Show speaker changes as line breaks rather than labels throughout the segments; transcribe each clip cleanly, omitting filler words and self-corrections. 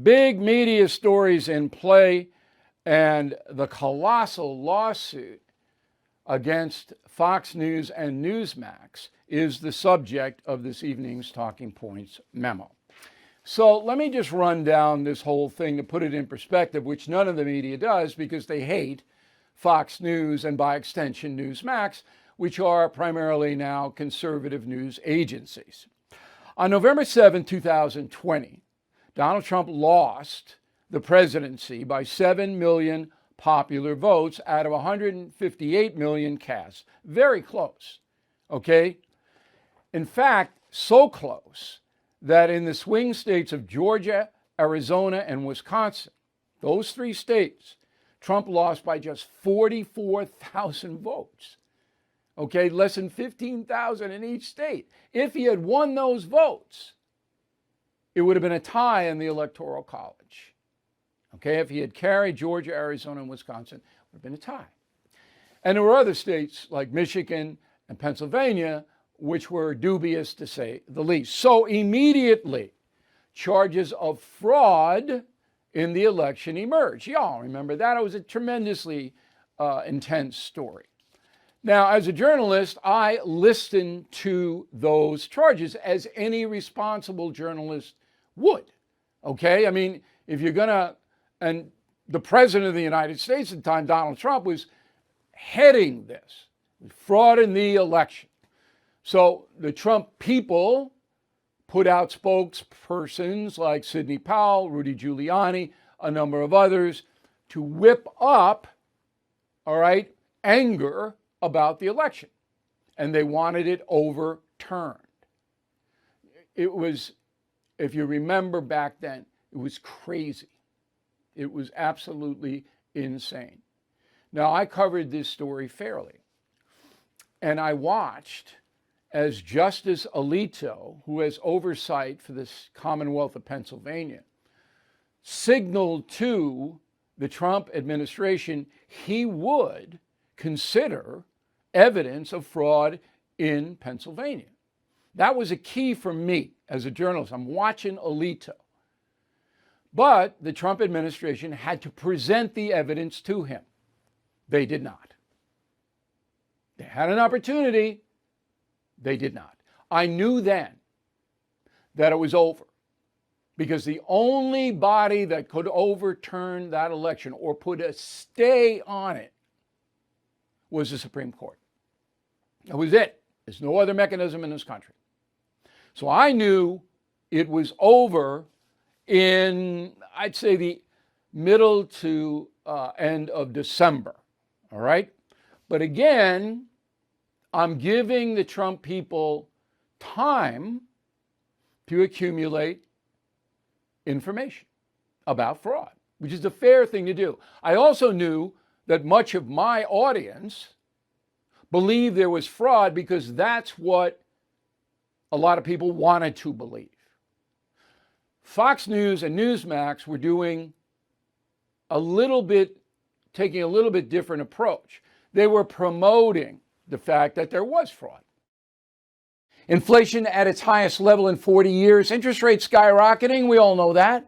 big media stories in play, and the colossal lawsuit against Fox News and Newsmax is the subject of this evening's Talking Points memo. So let me just run down this whole thing to put it in perspective, which none of the media does because they hate Fox News and by extension Newsmax, which are primarily now conservative news agencies. On November 7, 2020, Donald Trump lost the presidency by 7 million popular votes out of 158 million cast. Very close, okay? In fact, so close that in the swing states of Georgia, Arizona, and Wisconsin, those three states, Trump lost by just 44,000 votes. Okay, less than 15,000 in each state. If he had won those votes, it would have been a tie in the Electoral College. Okay, if he had carried Georgia, Arizona, and Wisconsin, it would have been a tie. And there were other states like Michigan and Pennsylvania, which were dubious to say the least. So immediately, charges of fraud in the election emerged. Y'all remember that? It was a tremendously intense story. Now, as a journalist, I listened to those charges as any responsible journalist would. Okay? I mean, if you're going to, and the president of the United States at the time, Donald Trump, was heading this fraud in the election. So the Trump people put out spokespersons like Sidney Powell, Rudy Giuliani, a number of others to whip up, anger about the election. And they wanted it overturned. It was, if you remember back then, it was crazy. It was absolutely insane. Now, I covered this story fairly. And I watched as Justice Alito, who has oversight for this Commonwealth of Pennsylvania, signaled to the Trump administration he would consider evidence of fraud in Pennsylvania. That was a key for me as a journalist. I'm watching Alito. But the Trump administration had to present the evidence to him. They did not. They had an opportunity. They did not. I knew then that it was over because the only body that could overturn that election or put a stay on it was the Supreme Court. That was it. There's no other mechanism in this country. So I knew it was over in, I'd say, the middle to end of December. All right? But again, I'm giving the Trump people time to accumulate information about fraud, which is the fair thing to do. I also knew that much of my audience believed there was fraud because that's what a lot of people wanted to believe. Fox News and Newsmax were doing taking a little bit different approach. They were promoting the fact that there was fraud. Inflation at its highest level in 40 years, interest rates skyrocketing, we all know that.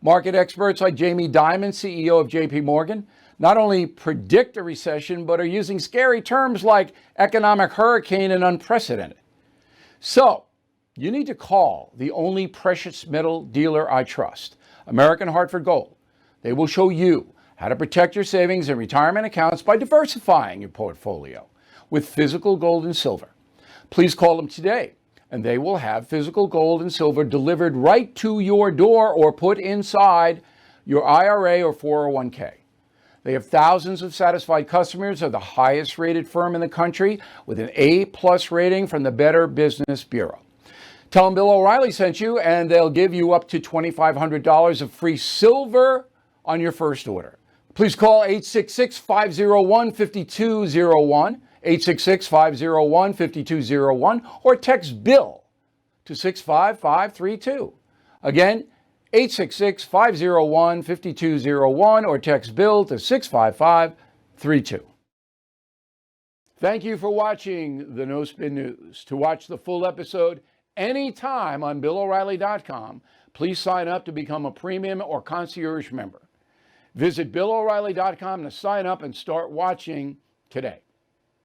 Market experts like Jamie Dimon, CEO of JP Morgan, not only predict a recession, but are using scary terms like economic hurricane and unprecedented. So, you need to call the only precious metal dealer I trust, American Hartford Gold. They will show you how to protect your savings and retirement accounts by diversifying your portfolio with physical gold and silver. Please call them today, and they will have physical gold and silver delivered right to your door or put inside your IRA or 401k. They have thousands of satisfied customers, are the highest rated firm in the country with an A+ rating from the Better Business Bureau. Tell them Bill O'Reilly sent you, and they'll give you up to $2,500 of free silver on your first order. Please call 866-501-5201, 866-501-5201, or text BILL to 65532. Again, 866-501-5201, or text BILL to 65532. Thank you for watching the No Spin News. To watch the full episode anytime on BillO'Reilly.com, please sign up to become a premium or concierge member. Visit BillO'Reilly.com to sign up and start watching today.